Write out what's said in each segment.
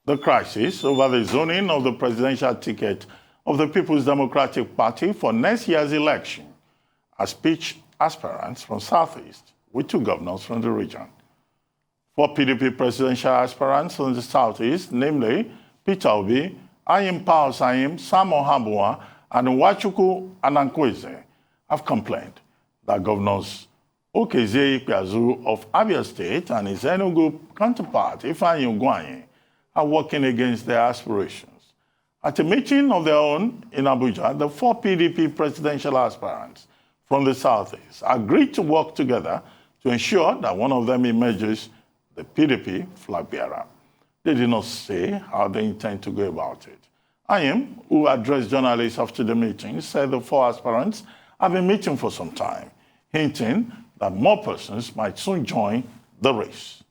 the crisis over the zoning of the presidential ticket of the People's Democratic Party for next year's election has pitched aspirants from Southeast with 2 governors from the region. 4 PDP presidential aspirants from the Southeast, namely Peter Obi, Pius Anyim, Ohuabunwa and Nwachukwu Anakwenze, have complained that Governors Okezie Ikpeazu of Abia State and his Enugu counterpart, Ifeanyi Ugwuanyi, are working against their aspirations. At a meeting of their own in Abuja, the 4 PDP presidential aspirants from the Southeast agreed to work together to ensure that one of them emerges the PDP flag bearer. They did not say how they intend to go about it. Anyim, who addressed journalists after the meeting, said the 4 aspirants have been meeting for some time, hinting that more persons might soon join the race.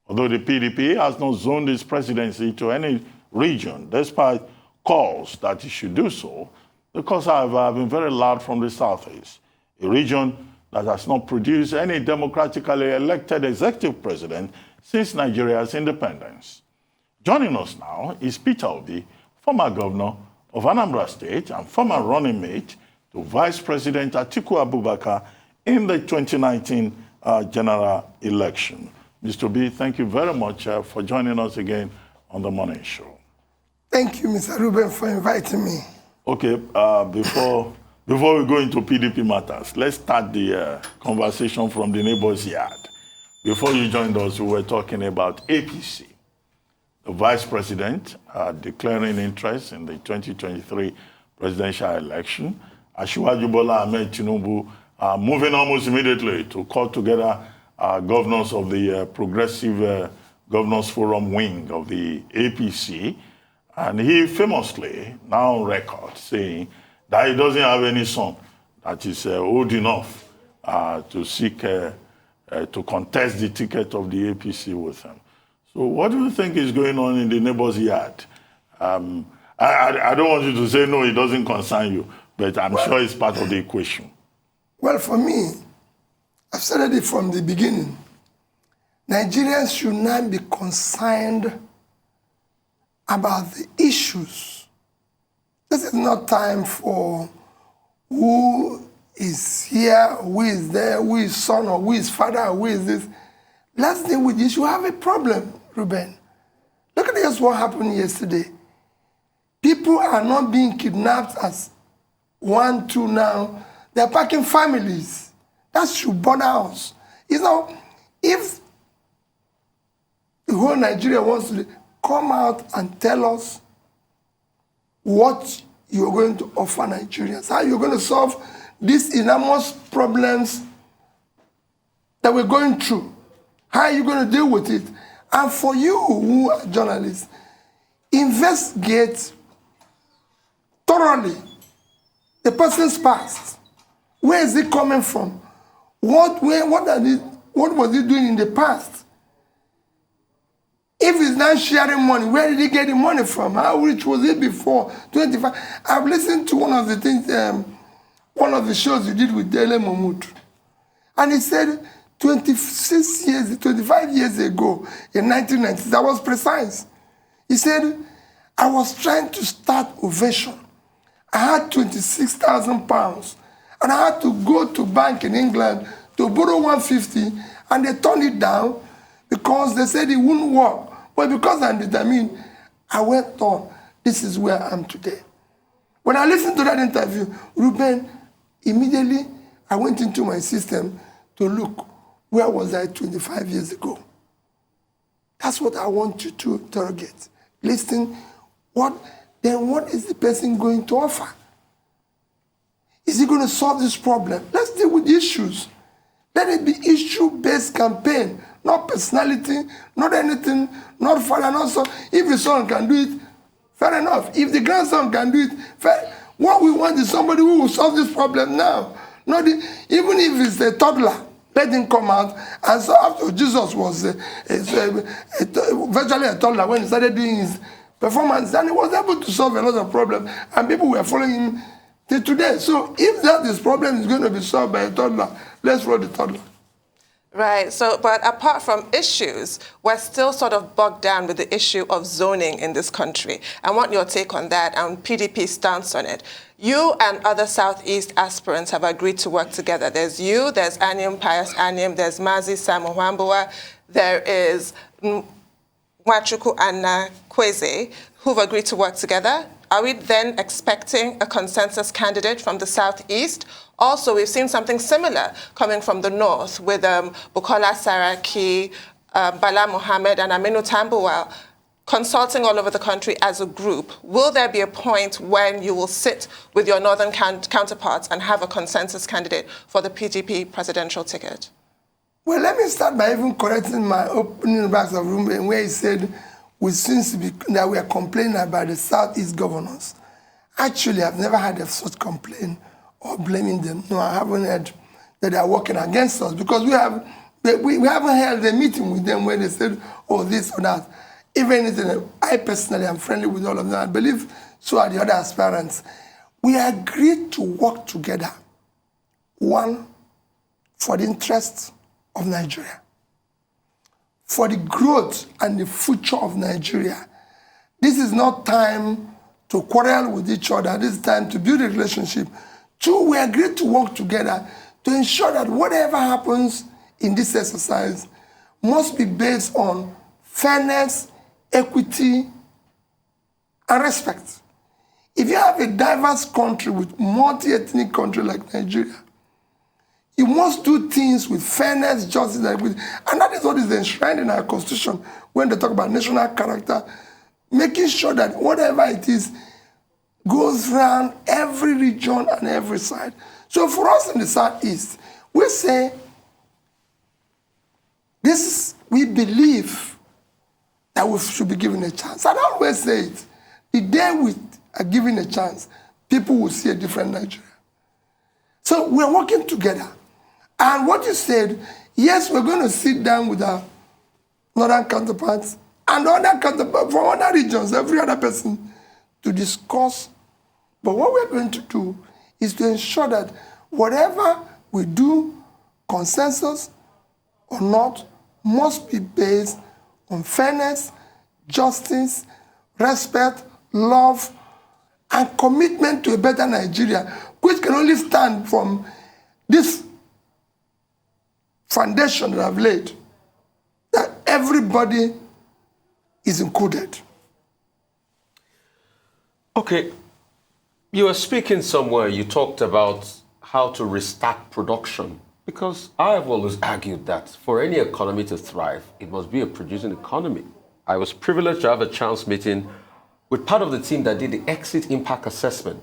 Although the PDP has not zoned its presidency to any region, despite calls that it should do so, the calls, however, have been very loud from the Southeast, a region that has not produced any democratically elected executive president since Nigeria's independence. Joining us now is Peter Obi, former governor of Anambra State and former running mate to Vice President Atiku Abubakar in the 2019 general election. Mr. Obi, thank you very much for joining us again on the morning show. Thank you, Mr. Ruben, for inviting me. Okay, before we go into PDP matters, let's start the conversation from the neighbor's yard. Before you joined us, we were talking about APC, the vice president declaring interest in the 2023 presidential election. Asiwaju Bola Ahmed Tinubu moving almost immediately to call together governors of the Progressive Governors Forum wing of the APC. And he famously, now on record, saying that he doesn't have any son that is old enough to seek to contest the ticket of the APC with him. So what do you think is going on in the neighbor's yard? I don't want you to say, no, it doesn't concern you, but I'm sure it's part of the equation. Well, for me, I've said it from the beginning. Nigerians should not be concerned about the issues. This is not time for who is here, who is there, who is son, or who is father, or who is this. Let's deal with this. You have a problem, Ruben. Look at this, what happened yesterday. People are not being kidnapped as 1, 2 now. They're packing families. That should bother us. You know, if the whole Nigeria wants to come out and tell us what you're going to offer Nigerians, how you're going to solve these enormous problems that we're going through, how are you going to deal with it? And for you who are journalists, investigate thoroughly the person's past. Where is it coming from? What was he doing in the past? If he's not sharing money, where did he get the money from? How rich was he before 25? I've listened to one of the things, one of the shows you did with Dele Momodu. And he said 25 years ago, in 1990s, that was precise. He said, I was trying to start Ovation. I had £26,000. And I had to go to bank in England to borrow 150, and they turned it down because they said it wouldn't work. But because I'm determined, I went on. This is where I am today. When I listened to that interview, Ruben, immediately I went into my system to look, where was I 25 years ago? That's what I want you to interrogate. Listen, what is the person going to offer? Is he going to solve this problem? Let's deal with the issues. Let it be issue-based campaign, not personality, not anything, not father, not son. If the son can do it, fair enough. If the grandson can do it, fair. What we want is somebody who will solve this problem now. Not even if it's a toddler, let him come out. And so after Jesus was virtually a toddler when he started doing his performance, and he was able to solve a lot of problems, and people were following him till today. So if that is problem is going to be solved by a toddler, let's roll the toddler. Right. So, but apart from issues, we're still sort of bogged down with the issue of zoning in this country. I want your take on that and PDP's stance on it. You and other Southeast aspirants have agreed to work together. There's you, there's Anyim, Pius Anyim, there's Mazi Sam Ohuabunwa, there is Nwachukwu Anakwenze, who've agreed to work together. Are we then expecting a consensus candidate from the Southeast? Also, we've seen something similar coming from the North with Bukola Saraki, Bala Mohammed, and Aminu Tambuwal consulting all over the country as a group. Will there be a point when you will sit with your northern counterparts and have a consensus candidate for the PDP presidential ticket? Well, let me start by even correcting my opening remarks of Rumbe, where he said that we are complaining about the Southeast governors. Actually, I've never had a such complaint or blaming them. No, I haven't heard that they are working against us, because we haven't held a meeting with them where they said, oh, this or that. If anything, I personally am friendly with all of them. I believe so are the other aspirants. We agreed to work together. One, for the interests of Nigeria, for the growth and the future of Nigeria. This is not time to quarrel with each other. This is time to build a relationship. Two, we agreed to work together to ensure that whatever happens in this exercise must be based on fairness, equity, and respect. If you have a diverse country with multi-ethnic country like Nigeria, you must do things with fairness, justice, and equity. And that is what is enshrined in our constitution when they talk about national character, making sure that whatever it is goes around every region and every side. So for us in the Southeast, we say, we believe that we should be given a chance. I always say it. The day we are given a chance, people will see a different Nigeria. So we're working together. And what you said, yes, we're going to sit down with our northern counterparts and other counterparts from other regions, every other person, to discuss. But what we're going to do is to ensure that whatever we do, consensus or not, must be based on fairness, justice, respect, love, and commitment to a better Nigeria, which can only stand from this foundation that I've laid, that everybody is included. Okay, you were speaking somewhere, you talked about how to restart production, because I've always argued that for any economy to thrive, it must be a producing economy. I was privileged to have a chance meeting with part of the team that did the exit impact assessment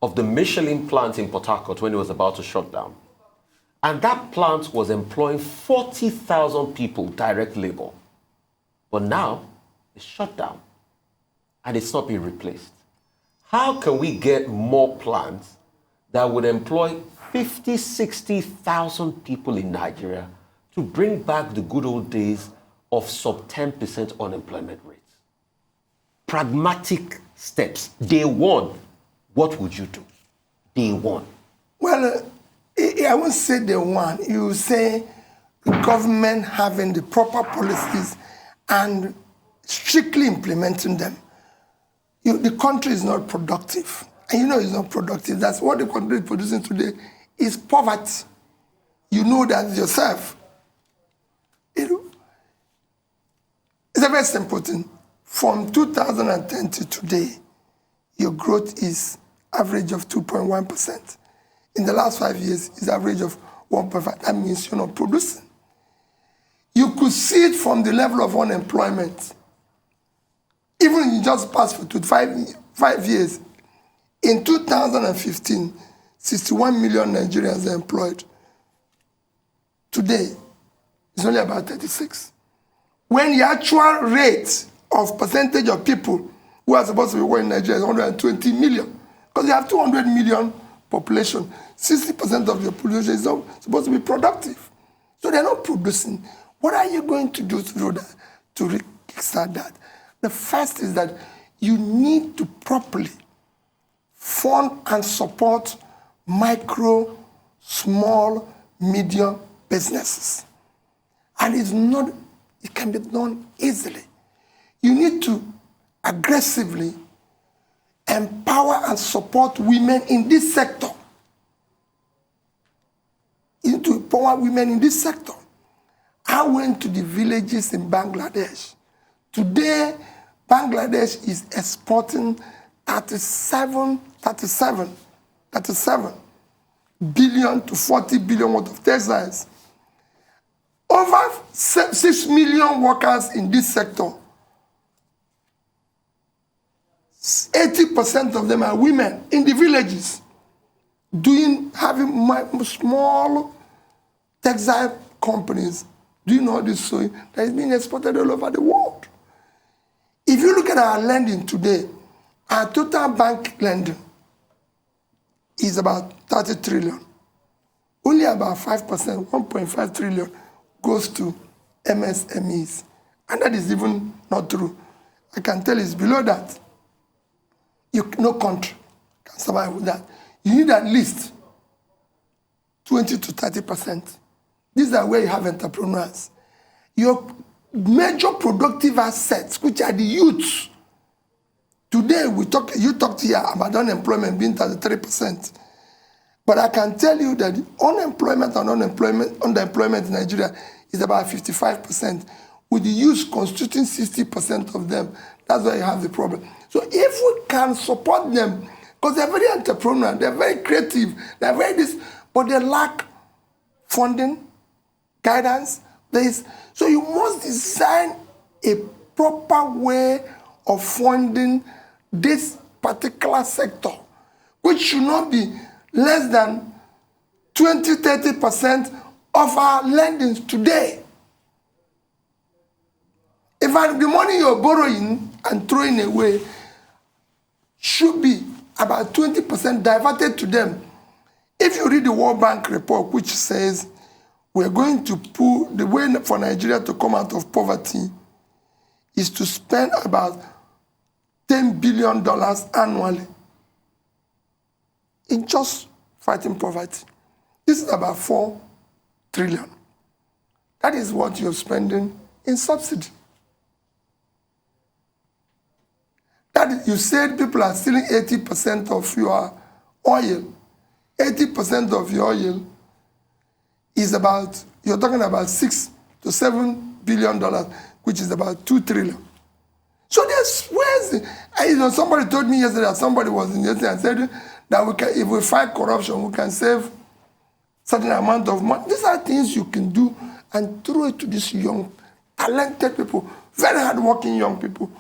of the Michelin plant in Port Harcourt when it was about to shut down. And that plant was employing 40,000 people, direct labor. But now, it's shut down, and it's not being replaced. How can we get more plants that would employ 50, 60,000 people in Nigeria to bring back the good old days of sub 10% unemployment rates? Pragmatic steps. Day one, what would you do? Day one. Well, I won't say day one. You say the government having the proper policies and strictly implementing them. The country is not productive. And you know it's not productive. That's what the country is producing today is poverty. You know that yourself. It's a very simple thing. From 2010 to today, your growth is average of 2.1%. In the last 5 years, it's average of 1.5. That means you're not producing. You could see it from the level of unemployment. Even if you just passed for 5 years, in 2015, 61 million Nigerians are employed. Today, it's only about 36. When the actual rate of percentage of people who are supposed to be working in Nigeria is 120 million, because you have 200 million population, 60% of your population is not supposed to be productive. So they're not producing. What are you going to do to do that, to kickstart that? The first is that you need to properly fund and support micro, small, medium businesses. And it can be done easily. You need to aggressively empower and support women in this sector. You need to empower women in this sector. I went to the villages in Bangladesh. Today, Bangladesh is exporting 37 billion to 40 billion worth of textiles. Over 6 million workers in this sector. 80% of them are women in the villages, having small textile companies doing all this sewing that is being exported all over the world. If you look at our lending today, our total bank lending is about 30 trillion. Only about 5%, 1.5 trillion, goes to MSMEs. And that is even not true. I can tell it's below that. No country can survive with that. You need at least 20 to 30%. These are where you have entrepreneurs. Your major productive assets, which are the youths. Today, you talked here about unemployment being 33%. But I can tell you that unemployment and underemployment in Nigeria is about 55%, with the youth constituting 60% of them. That's why you have the problem. So if we can support them, because they're very entrepreneurial, they're very creative, they're very but they lack funding, guidance. So you must design a proper way of funding this particular sector, which should not be less than 20-30% of our lendings today. In fact, the money you're borrowing and throwing away should be about 20% diverted to them. If you read the World Bank report, which says we're going to pull, the way for Nigeria to come out of poverty is to spend about $10 billion annually in just fighting poverty. This is about 4 trillion. That is what you're spending in subsidy. You said people are stealing 80% of your oil. 80% of your oil is about, you're talking about $6 to $7 billion, which is about 2 trillion. So somebody told me yesterday that somebody was in yesterday and said that if we fight corruption, we can save certain amount of money. These are things you can do and throw it to these young, talented people, very hardworking young people,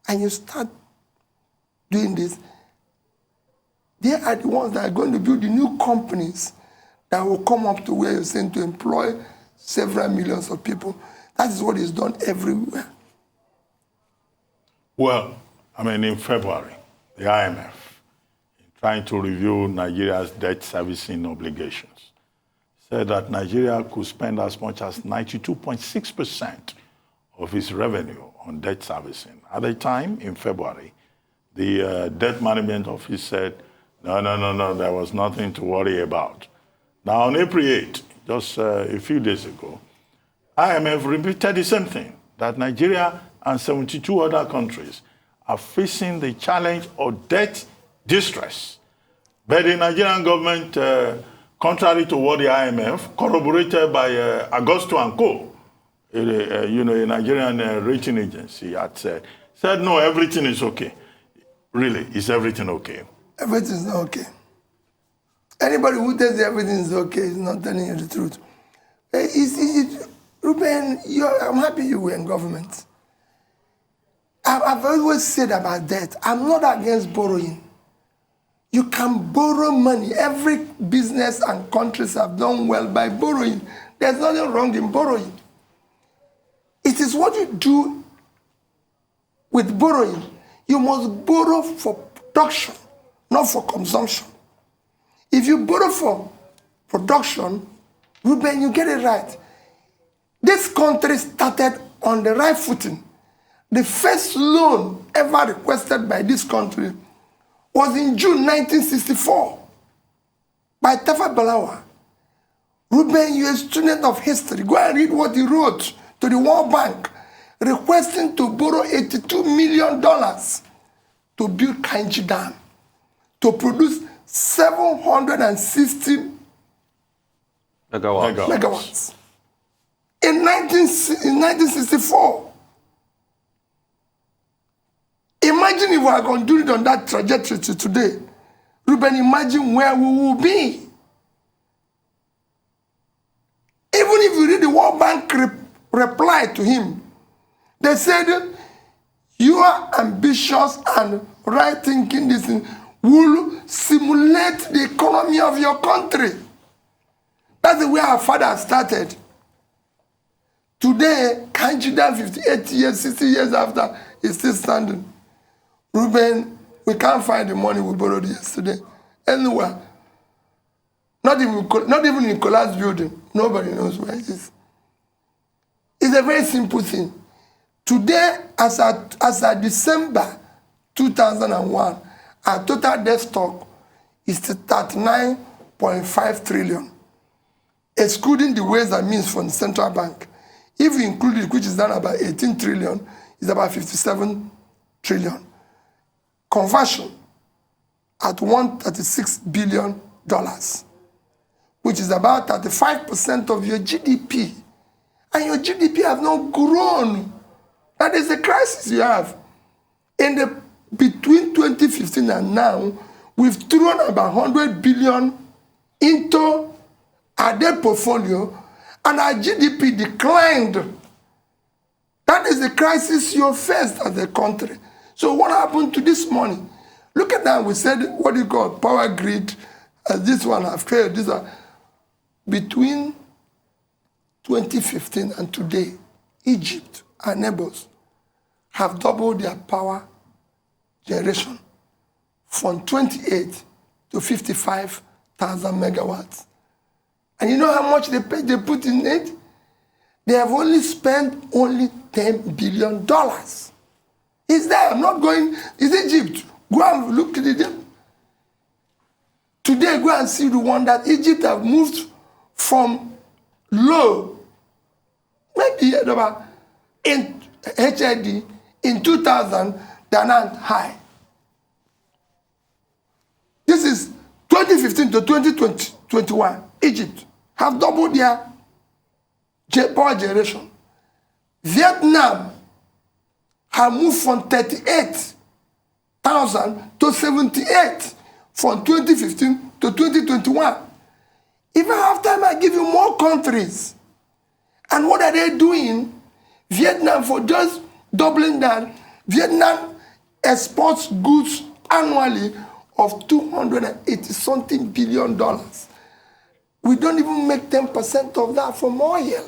and you start doing this. They are the ones that are going to build the new companies that will come up to where you're saying to employ several millions of people. That is what is done everywhere. Well, in February, the IMF, trying to review Nigeria's debt servicing obligations, said that Nigeria could spend as much as 92.6% of its revenue on debt servicing. At the time, in February, the debt management office said, no, there was nothing to worry about. Now, on April 8, just a few days ago, IMF repeated the same thing, that Nigeria and 72 other countries are facing the challenge of debt distress. But the Nigerian government, contrary to what the IMF, corroborated by Augusto & Co., a Nigerian rating agency, had said, no, everything is okay. Really, is everything okay? Everything is not okay. Anybody who tells you everything is okay is not telling you the truth. Ruben, I'm happy you were in government. I've always said about debt, I'm not against borrowing. You can borrow money. Every business and countries have done well by borrowing. There's nothing wrong in borrowing. It is what you do with borrowing. You must borrow for production, not for consumption. If you borrow for production, Ruben, you get it right. This country started on the right footing. The first loan ever requested by this country was in June 1964 by Tafa Balewa, Reuben, you're a student of history. Go and read what he wrote to the World Bank, requesting to borrow $82 million to build Kainji Dam, to produce 760 megawatts. In 1964. Imagine if we are going to do it on that trajectory to today. Reuben, imagine where we will be. Even if you read the World Bank reply to him, they said, you are ambitious and right thinking this will simulate the economy of your country. That's the way our father started. Today, Kainji Dam, 58 years, 60 years after, is still standing. Reuben, we can't find the money we borrowed yesterday anywhere. Not even in collapsed building. Nobody knows where it is. It's a very simple thing. Today, as at December 2001, our total debt stock is 39.5 trillion, excluding the ways and means from the central bank. If we include it, which is down about 18 trillion, it's about 57 trillion. Conversion at $136 billion, which is about 35% of your GDP. And your GDP has not grown. That is the crisis you have. Between 2015 and now, we've thrown about 100 billion into our debt portfolio, and our GDP declined. That is the crisis you faced as a country. So what happened to this money? Look at that. We said, what do you call power grid? This one have failed. This one. Between 2015 and today, Egypt, our neighbors, have doubled their power generation from 28 to 55,000 megawatts. And you know how much they put in it? They have only spent $10 billion. It's there. I'm not going. It's Egypt. Go and look at it. Today, go and see the one that Egypt have moved from low, maybe in HID, in 2000, they're now high. This is 2015 to 2021. Egypt have doubled their power generation. Vietnam have moved from 38,000 to 78 from 2015 to 2021. If I have time, I give you more countries. And what are they doing? Vietnam, for just doubling that, Vietnam exports goods annually of $280-something billion. We don't even make 10% of that from oil.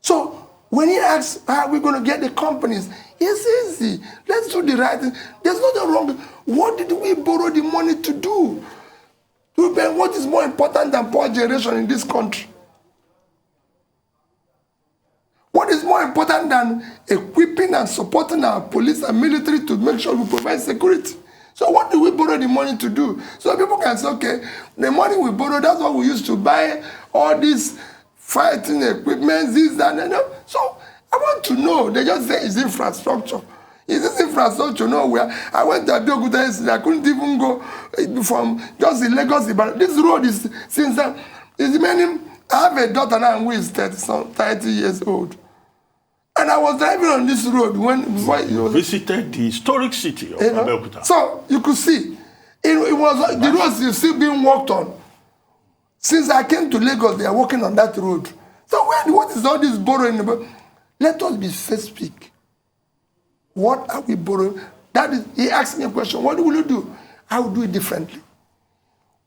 So when he asks, how are we going to get the companies? It's easy. Let's do the right thing. There's nothing wrong. What did we borrow the money to do? What is more important than power generation in this country? What is more important than equipping and supporting our police and military to make sure we provide security? So what do we borrow the money to do? So people can say, okay, the money we borrow, that's what we used to buy all these fighting equipment, this, that, and that. So I want to know. They just say it's infrastructure. Is this infrastructure nowhere? I went to Abia yesterday. I couldn't even go from just in Lagos. But this road is, since it's many, I have a daughter now who is 30 years old. And I was driving on this road when you visited the historic city of Abuja. So you could see, the roads is still being worked on. Since I came to Lagos, they are working on that road. So what is all this borrowing about? Let us be specific. What are we borrowing? That is, he asked me a question. What will you do? I will do it differently.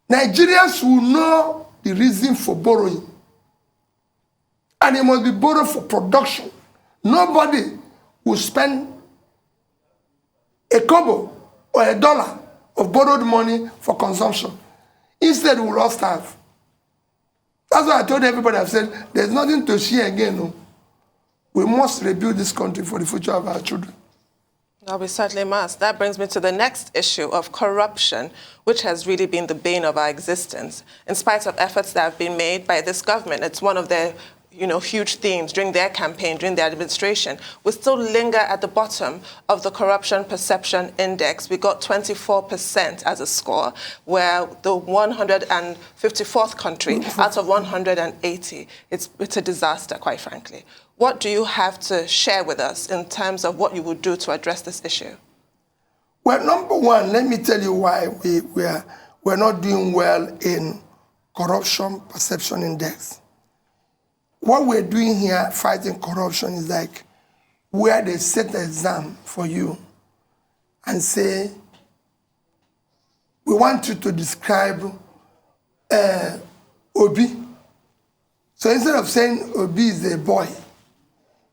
Nigerians will know the reason for borrowing. And it must be borrowed for production. Nobody will spend a kobo or a dollar of borrowed money for consumption. Instead, we will all starve. That's why I told everybody, I've said, there's nothing to share again. No. We must rebuild this country for the future of our children. No, we certainly must. That brings me to the next issue of corruption, which has really been the bane of our existence. In spite of efforts that have been made by this government, it's one of their huge themes during their campaign, during their administration. We still linger at the bottom of the Corruption Perception Index. We got 24% as a score, where the 154th country out of 180. It's a disaster, quite frankly. What do you have to share with us in terms of what you would do to address this issue? Well, number one, let me tell you why we're not doing well in Corruption Perception Index. What we're doing here, fighting corruption, is like where they set the exam for you and say, we want you to describe Obi. So instead of saying Obi is a boy,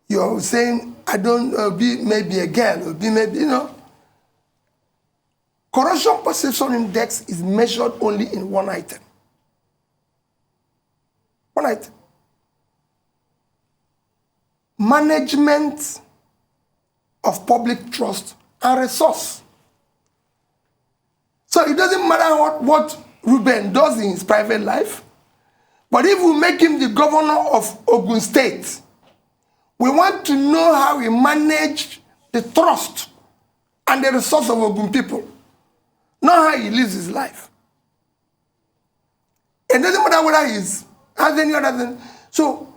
you're saying, Obi may be a girl, Obi may be, Corruption Perception Index is measured only in one item. One item. Management of public trust and resource. So it doesn't matter what Ruben does in his private life, but if we make him the governor of Ogun State, we want to know how he managed the trust and the resource of Ogun people, not how he lives his life. It doesn't matter whether he's has any other thing. So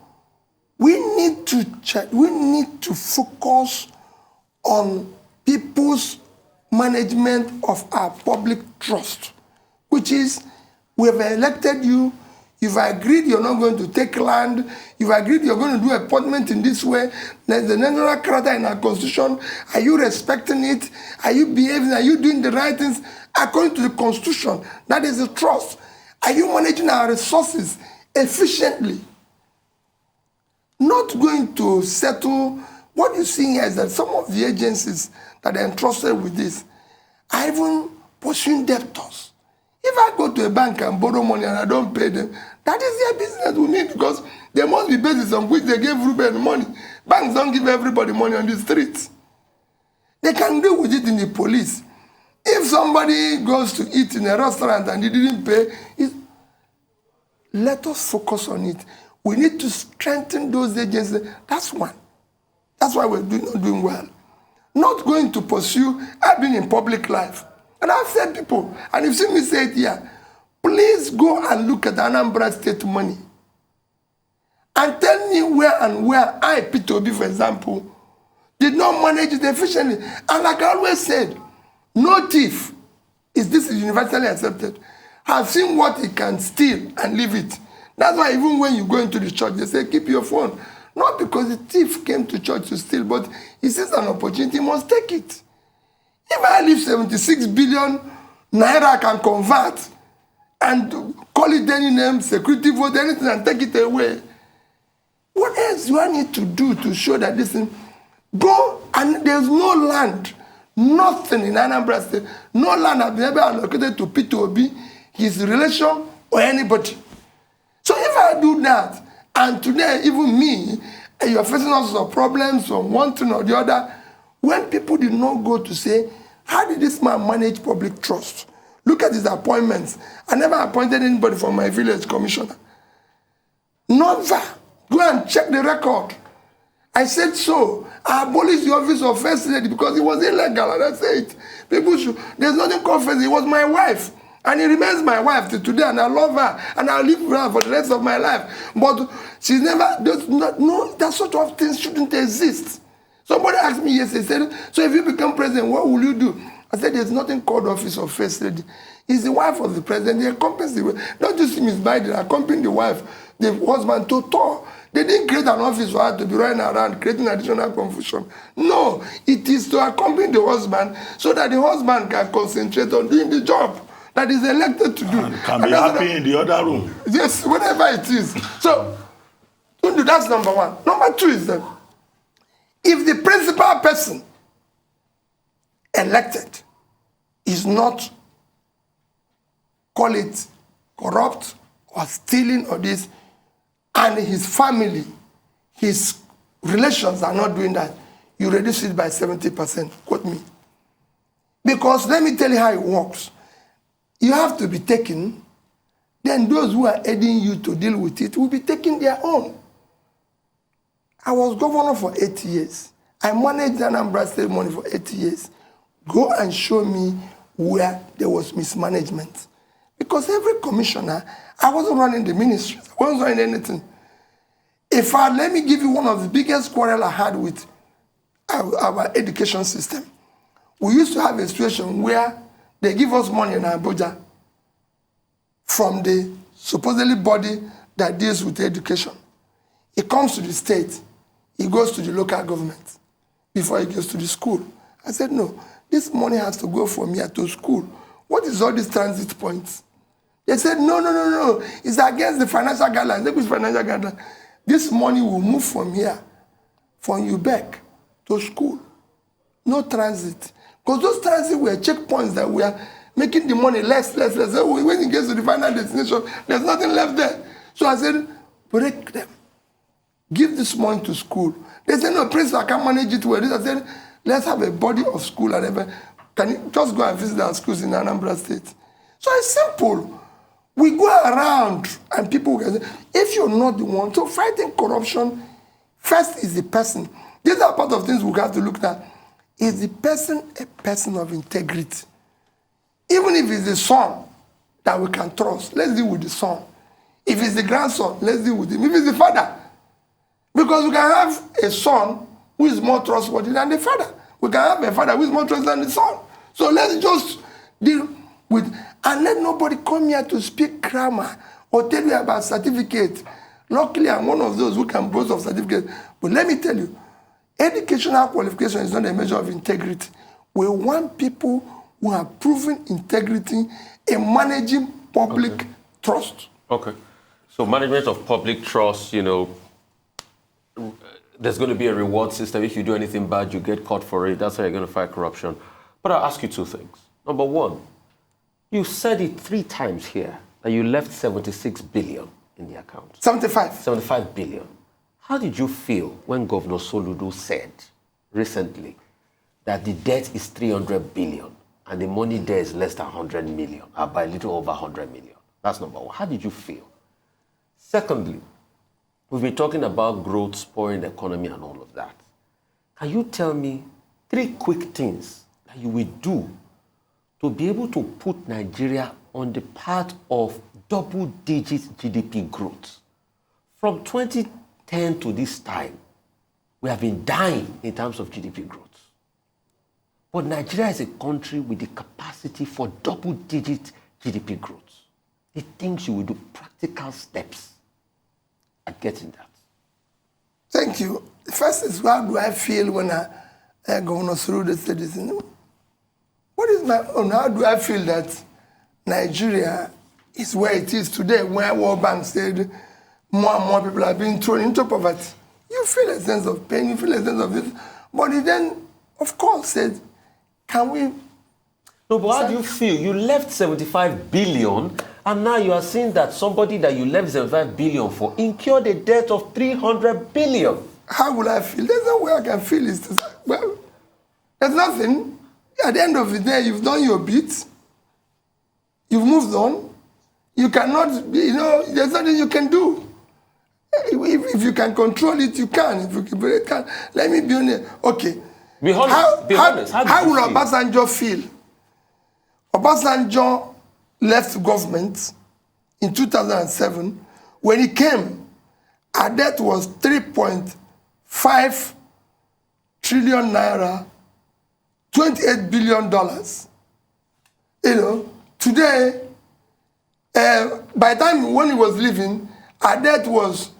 we need to check, we need to focus on people's management of our public trust, which is, we have elected you, you've agreed you're not going to take land, you've agreed you're going to do appointment in this way, there's the natural character in our constitution, are you respecting it, are you behaving, are you doing the right things according to the constitution? That is the trust. Are you managing our resources efficiently? Not going to settle. What you see here is that some of the agencies that are entrusted with this are even pursuing debtors. If I go to a bank and borrow money and I don't pay them, that is their business with me, because there must be basis on which they gave Ruben money. Banks don't give everybody money on the streets. They can deal with it in the police. If somebody goes to eat in a restaurant and he didn't pay, let us focus on it. We need to strengthen those agencies. That's one. That's why we're not doing well. Not going to pursue. I've been in public life. And I've said people, and you've seen me say it here, please go and look at the Anambra State money. And tell me where I, Peter Obi, for example, did not manage it efficiently. And like I always said, no thief, this is universally accepted, have seen what he can steal and leave it. That's why even when you go into the church, they say, keep your phone. Not because the thief came to church to steal, but he sees an opportunity, he must take it. If I leave 76 billion naira, I can convert and call it any name, security vote, anything, and take it away. What else do I need to do to show that this thing? Go, and there's no land, nothing in Anambra State, no land has been ever allocated to Peter Obi, his relation, or anybody. So if I do that, and today even me, and you're facing all sorts of problems from one thing or the other, when people did not go to say, how did this man manage public trust? Look at his appointments. I never appointed anybody from my village commissioner. Never. Go and check the record. I said so. I abolished the office of First Lady because it was illegal, and I said, people should, there's nothing called First Lady. It was my wife. And it remains my wife till today, and I love her, and I'll live with her for the rest of my life. But she's never, that sort of things shouldn't exist. Somebody asked me yesterday, said, so if you become president, what will you do? I said, there's nothing called office of First Lady. He's the wife of the president. They accompany the wife. Not just him, his bride, they accompany the wife, the husband to tour. They didn't create an office for her to be running around, creating additional confusion. No, it is to accompany the husband so that the husband can concentrate on doing the job that is elected to do. And can be happy in the other room. Yes, whatever it is. So, that's number one. Number two is that if the principal person elected is not, call it corrupt or stealing or this, and his family, his relations are not doing that, you reduce it by 70%. Quote me. Because let me tell you how it works. You have to be taken, then those who are aiding you to deal with it will be taking their own. I was governor for 8 years. I managed Anambra State money for 8 years. Go and show me where there was mismanagement. Because every commissioner, I wasn't running the ministry. I wasn't running anything. Let me give you one of the biggest quarrel I had with our education system. We used to have a situation where they give us money in Abuja from the supposedly body that deals with education. It comes to the state. It goes to the local government before it goes to the school. I said, no, this money has to go from here to school. What is all these transit points? They said, no. It's against the financial guidelines. Which financial guidelines? This money will move from here, from Ubec to school. No transit. Because those transit were checkpoints that were making the money less. So when it gets to the final destination, there's nothing left there. So I said, break them. Give this money to school. They said, no, principal, I can't manage it well. I said, let's have a body of school and everything. Can you just go and visit our schools in Anambra State? So it's simple. We go around and people can say, if you're not the one, so fighting corruption, first is the person. These are part of things we have to look at. Is the person a person of integrity? Even if it's the son that we can trust, let's deal with the son. If it's the grandson, let's deal with him. If it's the father, because we can have a son who is more trustworthy than the father. We can have a father who is more trustworthy than the son. So let's just deal with, and let nobody come here to speak grammar or tell you about certificate. Luckily, I'm one of those who can boast of certificate. But let me tell you, educational qualification is not a measure of integrity. We want people who have proven integrity in managing public trust. Okay. So management of public trust, there's going to be a reward system. If you do anything bad, you get caught for it. That's how you're going to fight corruption. But I'll ask you two things. Number one, you said it 3 times here that you left 76 billion in the account. 75 billion. How did you feel when Governor Soludo said recently that the debt is 300 billion and the money there is less than 100 million, or by a little over 100 million? That's number one. How did you feel? Secondly, we've been talking about growth, spurring the economy and all of that. Can you tell me 3 quick things that you will do to be able to put Nigeria on the path of double-digit GDP growth? From 2010 to this time, we have been dying in terms of GDP growth. But Nigeria is a country with the capacity for double-digit GDP growth. The things you will do, practical steps at getting that. Thank you. First is, how do I feel when Governor Soludo said this? What is my own? How do I feel that Nigeria is where it is today, where World Bank said more and more people are being thrown into poverty? You feel a sense of pain, you feel a sense of this. But he then, of course, said, can we... No, but how do you feel? You left 75 billion, and now you are saying that somebody that you left 75 billion for incurred a debt of 300 billion. How will I feel? There's no way I can feel it. Well, there's nothing. At the end of the day, you've done your bit. You've moved on. You cannot, there's nothing you can do. If you can control it, you can. If you can, let me be honest. Okay. Be honest. How will Obasanjo feel? Obasanjo left government in 2007. When he came, our debt was 3.5 trillion naira, $28 billion. Today, by the time when he was leaving, our debt was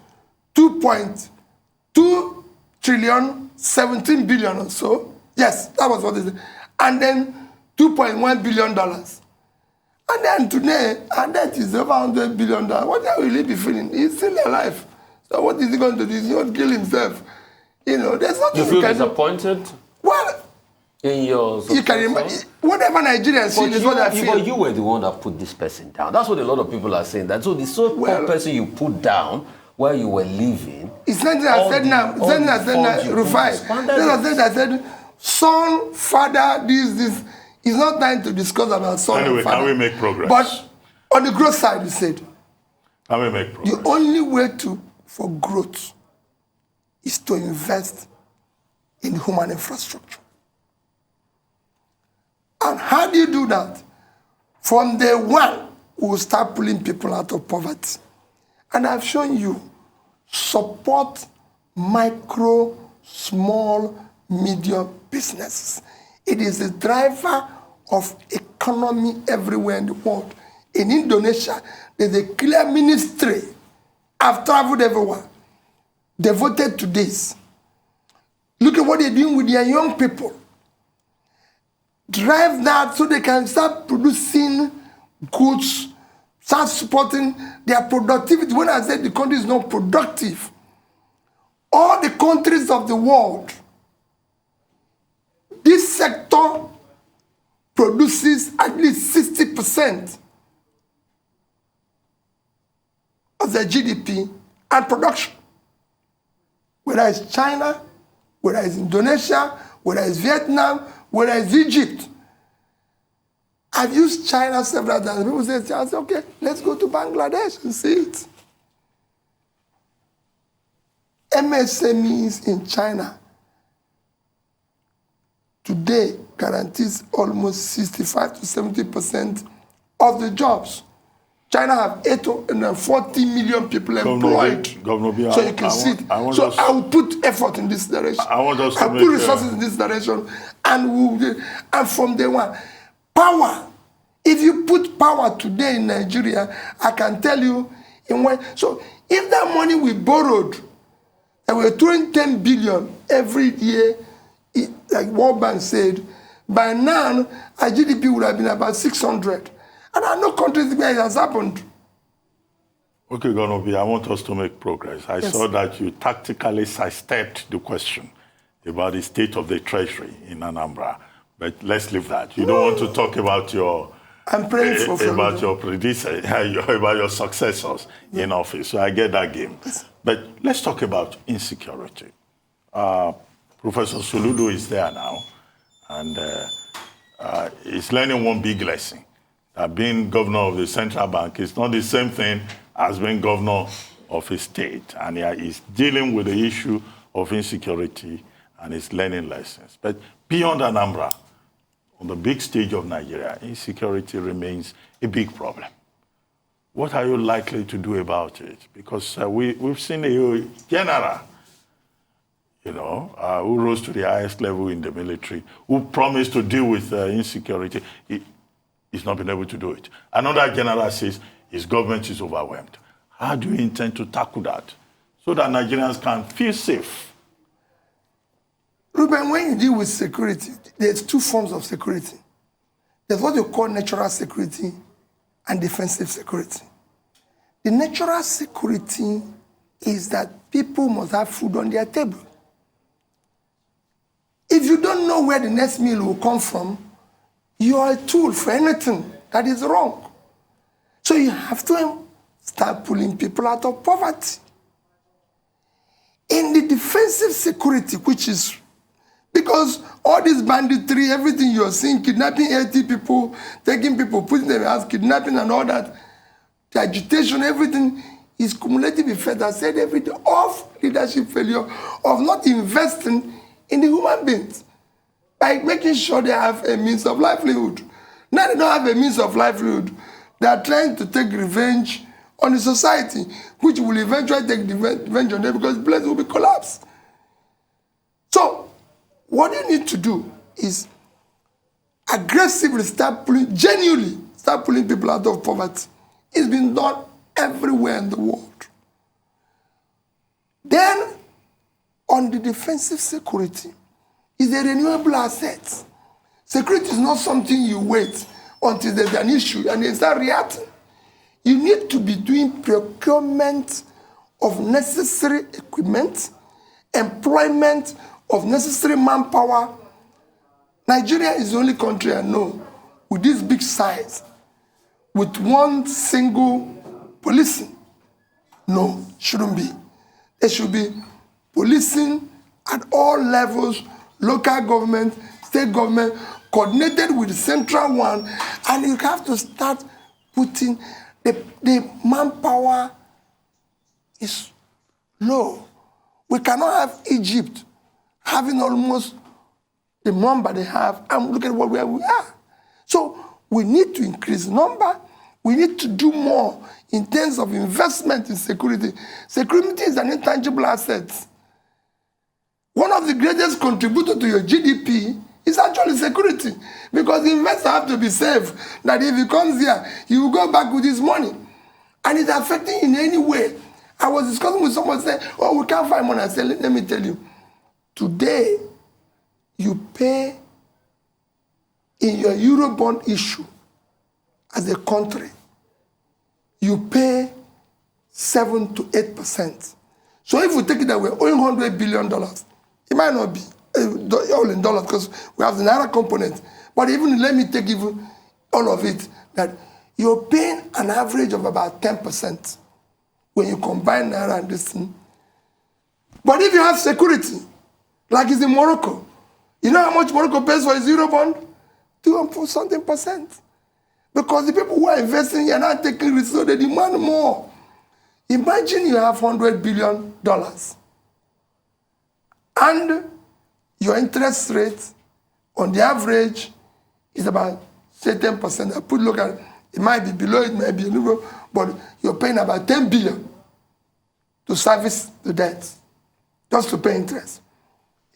2.2 trillion, 17 billion or so. Yes, that was what it is. And then $2.1 billion. And then today, our debt is over $100 billion. What will he be feeling? He's still alive. So what is he going to do? He's going to kill himself. There's nothing you feel disappointed? Well, in your you can remember, whatever Nigerians feel is what I feel. But you were the one that put this person down. That's what a lot of people are saying. That so the so-called person you put down where you were living. It's not that I said now. It's not that I said Rufai. It's not that I said son, father, this. It's not time to discuss about son anyway, and father. can we make progress? But on the growth side, you said. Can we make progress? The only way for growth is to invest in human infrastructure. And how do you do that? From day one, we will start pulling people out of poverty. And I've shown you, support micro, small, medium businesses. It is the driver of economy everywhere in the world. In Indonesia, there's a clear ministry. I've traveled everywhere, devoted to this. Look at what they're doing with their young people. Drive that so they can start producing goods, start supporting their productivity. When I said the country is not productive, all the countries of the world, this sector produces at least 60% of their GDP and production. Whether it's China, whether it's Indonesia, whether it's Vietnam, whether it's Egypt. I've used China several times. People say, I say, okay, let's go to Bangladesh and see it. MSMEs in China today guarantees almost 65 to 70% of the jobs. China have 840 million people employed. So you can see it. I will put effort in this direction. I will put resources in this direction. And from day one, power. If you put power today in Nigeria, I can tell you, so if that money we borrowed, and we're throwing 10 billion every year, like World Bank said, by now, our GDP would have been about 600. And I know countries where it has happened. Okay, Gonobi, I want us to make progress. I saw that you tactically sidestepped the question about the state of the treasury in Anambra. But let's leave that. You don't want to talk about your... I'm praying about your predecessor, about your successors in office. So I get that game. But let's talk about insecurity. Professor Soludo is there now, and he's learning one big lesson. Being governor of the central bank is not the same thing as being governor of a state. And he's dealing with the issue of insecurity and he's learning lessons. But beyond Anambra, on the big stage of Nigeria, insecurity remains a big problem. What are you likely to do about it? Because we've seen a general, who rose to the highest level in the military, who promised to deal with insecurity. He's not been able to do it. Another general says his government is overwhelmed. How do you intend to tackle that so that Nigerians can feel safe? Ruben, when you deal with security, there's two forms of security. There's what you call natural security and defensive security. The natural security is that people must have food on their table. If you don't know where the next meal will come from, you are a tool for anything that is wrong. So you have to start pulling people out of poverty. In the defensive security, which is because all this banditry, everything you're seeing, kidnapping 80 people, taking people, putting them as kidnapping and all that, the agitation, everything is cumulative effect. I said everything of leadership failure, of not investing in the human beings by making sure they have a means of livelihood. Now they don't have a means of livelihood. They are trying to take revenge on the society, which will eventually take revenge on them because the place will be collapsed. So, what you need to do is aggressively genuinely start pulling people out of poverty. It's been done everywhere in the world. Then, on the defensive security, is a renewable asset. Security is not something you wait until there's an issue and they start reacting. You need to be doing procurement of necessary equipment, employment of necessary manpower. Nigeria is the only country I know with this big size, with one single policing. No, shouldn't be. There should be policing at all levels, local government, state government, coordinated with the central one, and you have to start putting the manpower is low. We cannot have Egypt having almost the number they have, and look at where we are. So we need to increase number. We need to do more in terms of investment in security. Security is an intangible asset. One of the greatest contributors to your GDP is actually security, because the investor have to be safe that if he comes here, he will go back with his money. And it's affecting in any way. I was discussing with someone saying, oh, we can't find money. I said, let me tell you, today, you pay in your Eurobond issue as a country, you pay 7 to 8%. So if we take it that we're owing $100 billion, it might not be all in dollars because we have the Naira component. But even let me take even all of it, that you're paying an average of about 10% when you combine Naira and this thing. But if you have security, like it's in Morocco, you know how much Morocco pays for its Eurobond? 2% Because the people who are investing here are not taking risks, so they demand more. Imagine you have $100 billion and your interest rate on the average is about, say, 10%. I put look at it might be below, it might be a little, but you're paying about 10 billion to service the debt, just to pay interest.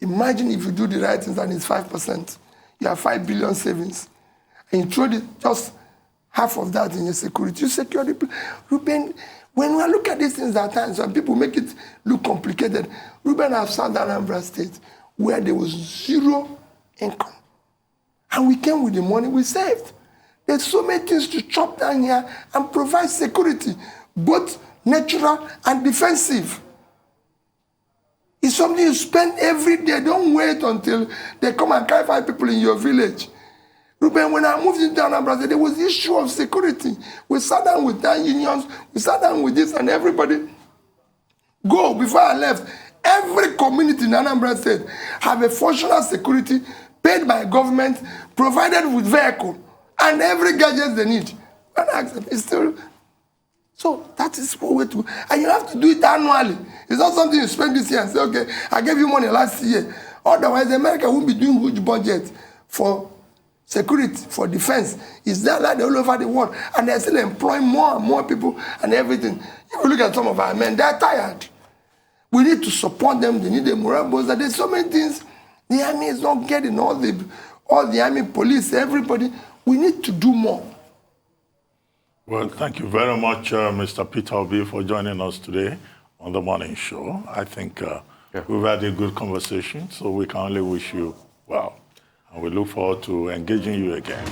Imagine if you do the right things and it's 5%. You have 5 billion savings. And you throw just half of that in your security. You secure the... Ruben, when we look at these things at times, when people make it look complicated, Ruben have Southern Anambra State where there was zero income. And we came with the money we saved. There's so many things to chop down here and provide security, both natural and defensive. It's something you spend every day. Don't wait until they come and carry 5 people in your village. Ruben, when I moved into Anambra, there was the issue of security. We sat down with our unions, we sat down with this, and everybody. Go, before I left, every community in Anambra State have a functional security paid by government, provided with vehicle, and every gadget they need. And I ask them, it's still... So that is what we do. And you have to do it annually. It's not something you spend this year and say, okay, I gave you money last year. Otherwise, America won't be doing huge budget for security, for defense. It's there like all over the world. And they're still employing more and more people and everything. If you look at some of our men, they're tired. We need to support them. They need a morale booster. There's so many things. The army is not getting all the army, police, everybody. We need to do more. Well, thank you very much, Mr. Peter Obi, for joining us today on the morning show. I think we've had a good conversation, so we can only wish you well. And we look forward to engaging you again.